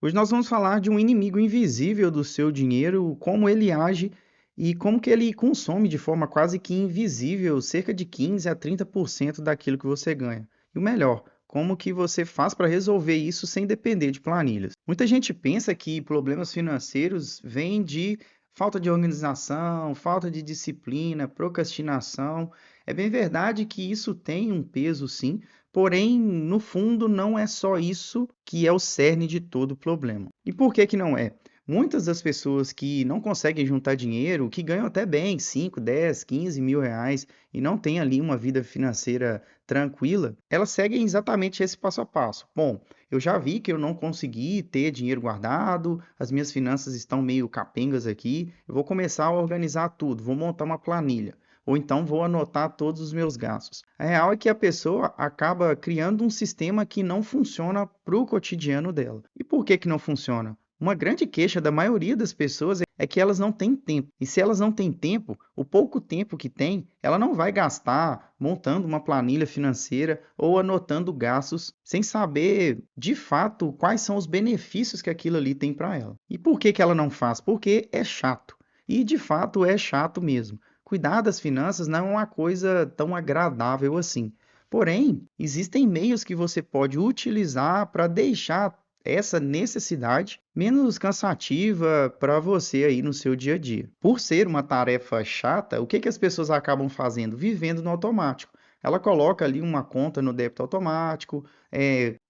Hoje nós vamos falar de um inimigo invisível do seu dinheiro, como ele age e como que ele consome de forma quase que invisível cerca de 15 a 30% daquilo que você ganha. E o melhor, como que você faz para resolver isso sem depender de planilhas. Muita gente pensa que problemas financeiros vêm de falta de organização, falta de disciplina, procrastinação. É bem verdade que isso tem um peso, sim, porém, no fundo, não é só isso que é o cerne de todo o problema. E por que que não é? Muitas das pessoas que não conseguem juntar dinheiro, que ganham até bem 5, 10, 15 mil reais e não têm ali uma vida financeira tranquila, elas seguem exatamente esse passo a passo. Bom, eu já vi que eu não consegui ter dinheiro guardado, as minhas finanças estão meio capengas aqui, eu vou começar a organizar tudo, vou montar uma planilha. Ou então vou anotar todos os meus gastos. A real é que a pessoa acaba criando um sistema que não funciona para o cotidiano dela. E por que que não funciona? Uma grande queixa da maioria das pessoas é que elas não têm tempo. E se elas não têm tempo, o pouco tempo que tem, ela não vai gastar montando uma planilha financeira ou anotando gastos sem saber de fato quais são os benefícios que aquilo ali tem para ela. E por que que ela não faz? Porque é chato. E de fato é chato mesmo. Cuidar das finanças não é uma coisa tão agradável assim. Porém, existem meios que você pode utilizar para deixar essa necessidade menos cansativa para você aí no seu dia a dia. Por ser uma tarefa chata, o que que as pessoas acabam fazendo? Vivendo no automático. Ela coloca ali uma conta no débito automático,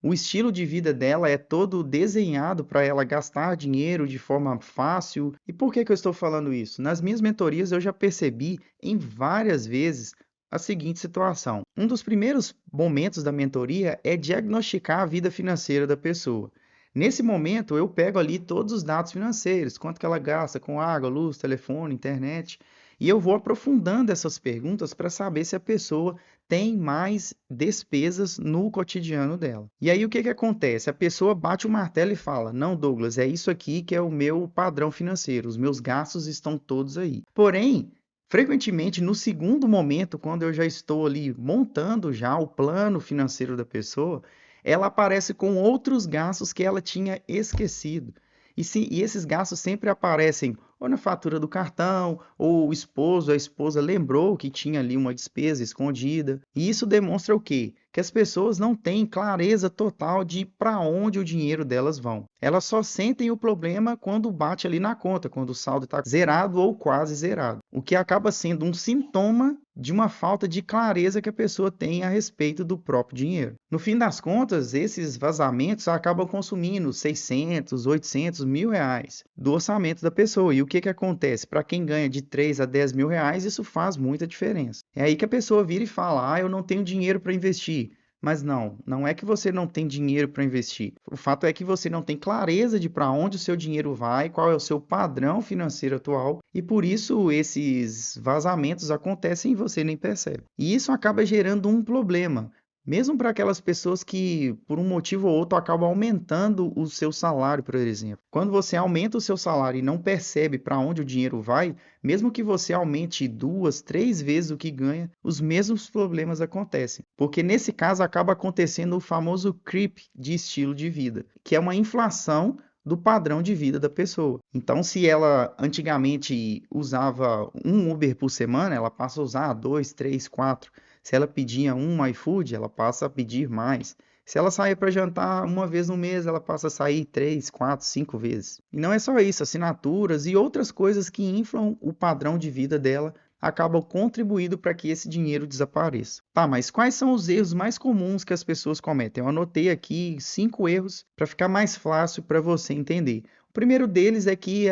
o estilo de vida dela é todo desenhado para ela gastar dinheiro de forma fácil. E por que que eu estou falando isso? Nas minhas mentorias eu já percebi em várias vezes a seguinte situação. Um dos primeiros momentos da mentoria é diagnosticar a vida financeira da pessoa. Nesse momento, eu pego ali todos os dados financeiros, quanto que ela gasta com água, luz, telefone, internet, e eu vou aprofundando essas perguntas para saber se a pessoa tem mais despesas no cotidiano dela. E aí o que que acontece? A pessoa bate o martelo e fala: "Não, Douglas, é isso aqui que é o meu padrão financeiro, os meus gastos estão todos aí". Porém, frequentemente, no segundo momento, quando eu já estou ali montando já o plano financeiro da pessoa, ela aparece com outros gastos que ela tinha esquecido. E esses gastos sempre aparecem ou na fatura do cartão, ou o esposo, a esposa lembrou que tinha ali uma despesa escondida. E isso demonstra o quê? Que as pessoas não têm clareza total de para onde o dinheiro delas vão. Elas só sentem o problema quando bate ali na conta, quando o saldo está zerado ou quase zerado. O que acaba sendo um sintoma de uma falta de clareza que a pessoa tem a respeito do próprio dinheiro. No fim das contas, esses vazamentos acabam consumindo 600, 800 mil reais do orçamento da pessoa. E o que que acontece? Para quem ganha de 3 a 10 mil reais, isso faz muita diferença. É aí que a pessoa vira e fala: "Ah, eu não tenho dinheiro para investir". Mas não, não é que você não tem dinheiro para investir. O fato é que você não tem clareza de para onde o seu dinheiro vai, qual é o seu padrão financeiro atual, e por isso esses vazamentos acontecem e você nem percebe. E isso acaba gerando um problema, mesmo para aquelas pessoas que, por um motivo ou outro, acabam aumentando o seu salário, por exemplo. Quando você aumenta o seu salário e não percebe para onde o dinheiro vai, mesmo que você aumente 2, 3 vezes o que ganha, os mesmos problemas acontecem. Porque nesse caso acaba acontecendo o famoso creep de estilo de vida, que é uma inflação do padrão de vida da pessoa. Então, se ela antigamente usava um Uber por semana, ela passa a usar 2, 3, 4. Se ela pedia um iFood, ela passa a pedir mais. Se ela sair para jantar uma vez no mês, ela passa a sair 3, 4, 5 vezes. E não é só isso, assinaturas e outras coisas que inflam o padrão de vida dela acabam contribuindo para que esse dinheiro desapareça. Tá, mas quais são os erros mais comuns que as pessoas cometem? Eu anotei aqui 5 erros para ficar mais fácil para você entender. O primeiro deles é que,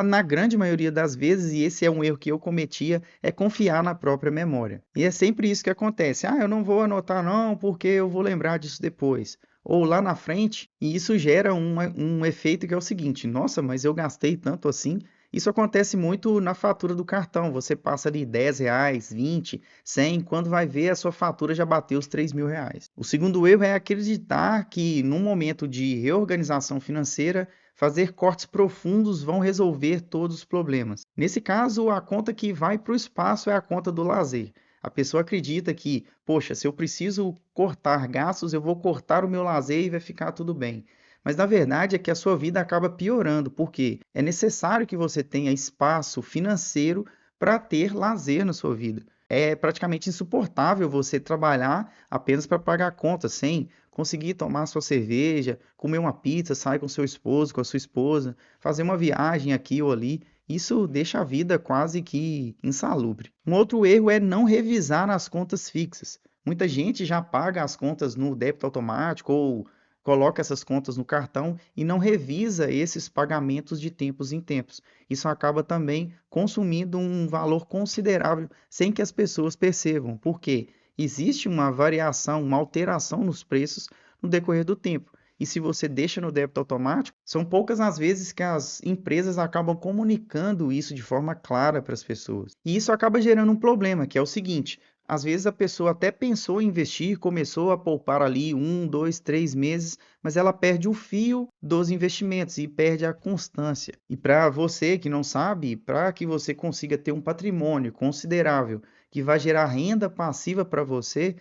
na grande maioria das vezes, e esse é um erro que eu cometia, é confiar na própria memória. E é sempre isso que acontece. Ah, eu não vou anotar não, porque eu vou lembrar disso depois. Ou lá na frente, e isso gera um efeito que é o seguinte: nossa, mas eu gastei tanto assim. Isso acontece muito na fatura do cartão. Você passa ali 10 reais, 20, 100, quando vai ver a sua fatura já bateu os 3 mil reais. O segundo erro é acreditar que num momento de reorganização financeira, fazer cortes profundos vão resolver todos os problemas. Nesse caso, a conta que vai para o espaço é a conta do lazer. A pessoa acredita que, poxa, se eu preciso cortar gastos, eu vou cortar o meu lazer e vai ficar tudo bem. Mas na verdade é que a sua vida acaba piorando, porque é necessário que você tenha espaço financeiro para ter lazer na sua vida. É praticamente insuportável você trabalhar apenas para pagar contas, sem conseguir tomar sua cerveja, comer uma pizza, sair com seu esposo, com a sua esposa, fazer uma viagem aqui ou ali. Isso deixa a vida quase que insalubre. Um outro erro é não revisar as contas fixas. Muita gente já paga as contas no débito automático ou coloca essas contas no cartão e não revisa esses pagamentos de tempos em tempos. Isso acaba também consumindo um valor considerável sem que as pessoas percebam, porque existe uma variação, uma alteração nos preços no decorrer do tempo. E se você deixa no débito automático, são poucas as vezes que as empresas acabam comunicando isso de forma clara para as pessoas. E isso acaba gerando um problema, que é o seguinte: às vezes a pessoa até pensou em investir, começou a poupar ali 1, 2, 3 meses, mas ela perde o fio dos investimentos e perde a constância. E para você que não sabe, para que você consiga ter um patrimônio considerável que vai gerar renda passiva para você,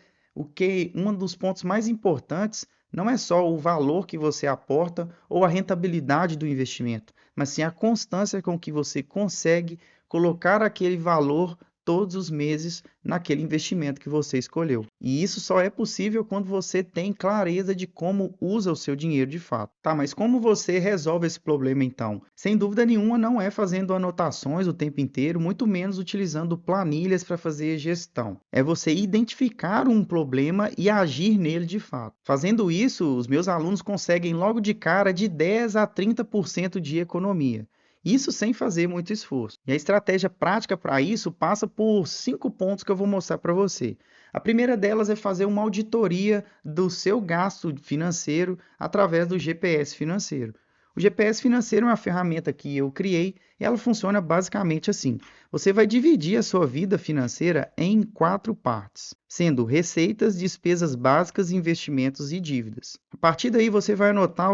um dos pontos mais importantes não é só o valor que você aporta ou a rentabilidade do investimento, mas sim a constância com que você consegue colocar aquele valor todos os meses naquele investimento que você escolheu. E isso só é possível quando você tem clareza de como usa o seu dinheiro de fato. Tá, mas como você resolve esse problema então? Sem dúvida nenhuma, não é fazendo anotações o tempo inteiro, muito menos utilizando planilhas para fazer gestão. É você identificar um problema e agir nele de fato. Fazendo isso, os meus alunos conseguem logo de cara de 10 a 30% de economia. Isso sem fazer muito esforço. E a estratégia prática para isso passa por 5 pontos que eu vou mostrar para você. A primeira delas é fazer uma auditoria do seu gasto financeiro através do GPS financeiro. O GPS financeiro é uma ferramenta que eu criei e ela funciona basicamente assim. Você vai dividir a sua vida financeira em 4 partes, sendo receitas, despesas básicas, investimentos e dívidas. A partir daí você vai anotar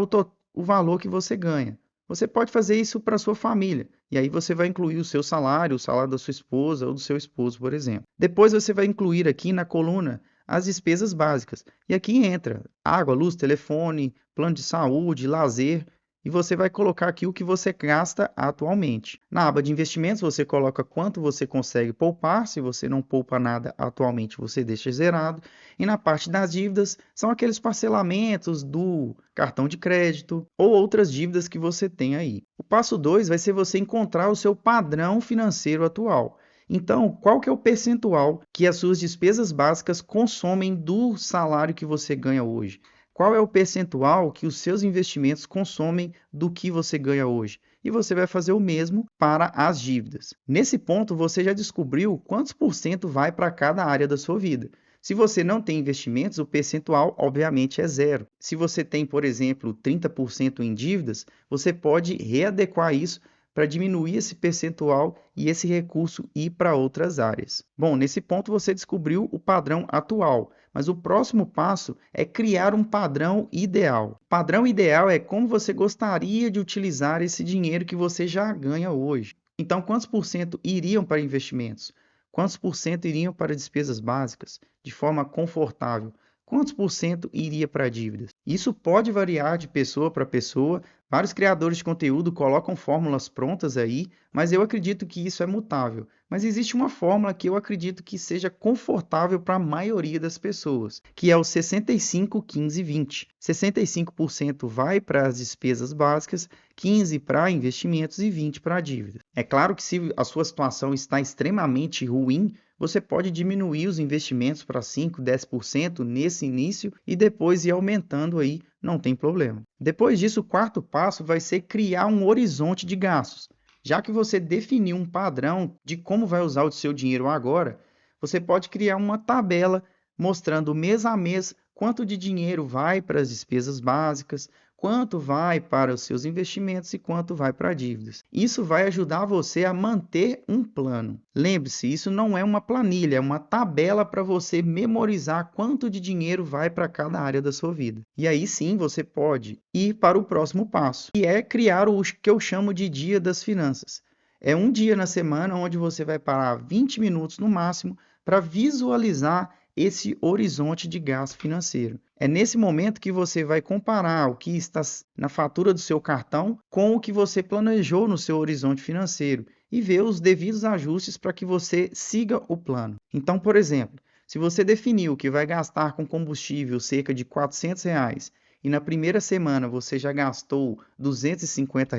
o valor que você ganha. Você pode fazer isso para sua família, e aí você vai incluir o salário da sua esposa ou do seu esposo, por exemplo. Depois você vai incluir aqui na coluna as despesas básicas, e aqui entra água, luz, telefone, plano de saúde, lazer, e você vai colocar aqui o que você gasta atualmente. Na aba de investimentos, você coloca quanto você consegue poupar. Se você não poupa nada atualmente, você deixa zerado. E na parte das dívidas, são aqueles parcelamentos do cartão de crédito ou outras dívidas que você tem aí. O passo 2 vai ser você encontrar o seu padrão financeiro atual. Então, qual que é o percentual que as suas despesas básicas consomem do salário que você ganha hoje? Qual é o percentual que os seus investimentos consomem do que você ganha hoje? E você vai fazer o mesmo para as dívidas. Nesse ponto, você já descobriu quantos por cento vai para cada área da sua vida. Se você não tem investimentos, o percentual obviamente é zero. Se você tem, por exemplo, 30% em dívidas, você pode readequar isso para diminuir esse percentual e esse recurso ir para outras áreas. Bom, nesse ponto você descobriu o padrão atual, mas o próximo passo é criar um padrão ideal. O padrão ideal é como você gostaria de utilizar esse dinheiro que você já ganha hoje. Então, quantos por cento iriam para investimentos? Quantos por cento iriam para despesas básicas, de forma confortável? Quantos por cento iria para dívidas? Isso pode variar de pessoa para pessoa. Vários criadores de conteúdo colocam fórmulas prontas aí, mas eu acredito que isso é mutável. Mas existe uma fórmula que eu acredito que seja confortável para a maioria das pessoas, que é o 65, 15, 20. 65% vai para as despesas básicas, 15% para investimentos e 20% para dívidas. É claro que se a sua situação está extremamente ruim, você pode diminuir os investimentos para 5, 10% nesse início e depois ir aumentando aí, não tem problema. Depois disso, o quarto passo vai ser criar um horizonte de gastos. Já que você definiu um padrão de como vai usar o seu dinheiro agora, você pode criar uma tabela mostrando mês a mês quanto de dinheiro vai para as despesas básicas, quanto vai para os seus investimentos e quanto vai para dívidas. Isso vai ajudar você a manter um plano. Lembre-se, isso não é uma planilha, é uma tabela para você memorizar quanto de dinheiro vai para cada área da sua vida. E aí sim você pode ir para o próximo passo, que é criar o que eu chamo de dia das finanças. É um dia na semana onde você vai parar 20 minutos no máximo para visualizar esse horizonte de gasto financeiro. É nesse momento que você vai comparar o que está na fatura do seu cartão com o que você planejou no seu horizonte financeiro e ver os devidos ajustes para que você siga o plano. Então, por exemplo, se você definiu que vai gastar com combustível cerca de R$ 400 e na primeira semana você já gastou R$ 250,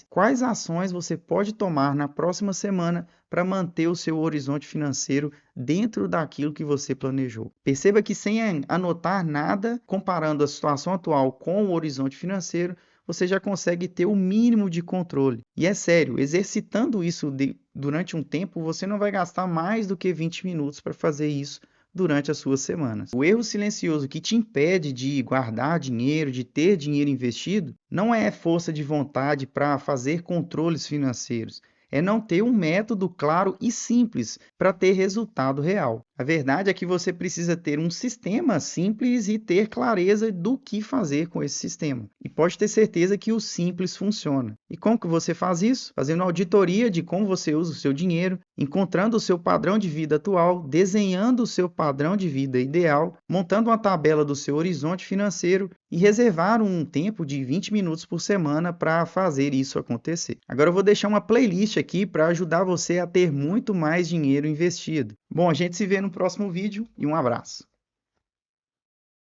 quais ações você pode tomar na próxima semana para manter o seu horizonte financeiro dentro daquilo que você planejou? Perceba que sem anotar nada, comparando a situação atual com o horizonte financeiro, você já consegue ter o mínimo de controle. E é sério, exercitando isso durante um tempo, você não vai gastar mais do que 20 minutos para fazer isso durante as suas semanas. O erro silencioso que te impede de guardar dinheiro, de ter dinheiro investido, não é força de vontade para fazer controles financeiros. É não ter um método claro e simples para ter resultado real. A verdade é que você precisa ter um sistema simples e ter clareza do que fazer com esse sistema. E pode ter certeza que o simples funciona. E como que você faz isso? Fazendo auditoria de como você usa o seu dinheiro, encontrando o seu padrão de vida atual, desenhando o seu padrão de vida ideal, montando uma tabela do seu horizonte financeiro e reservar um tempo de 20 minutos por semana para fazer isso acontecer. Agora eu vou deixar uma playlist aqui para ajudar você a ter muito mais dinheiro investido. Bom, a gente se vê no próximo vídeo e um abraço.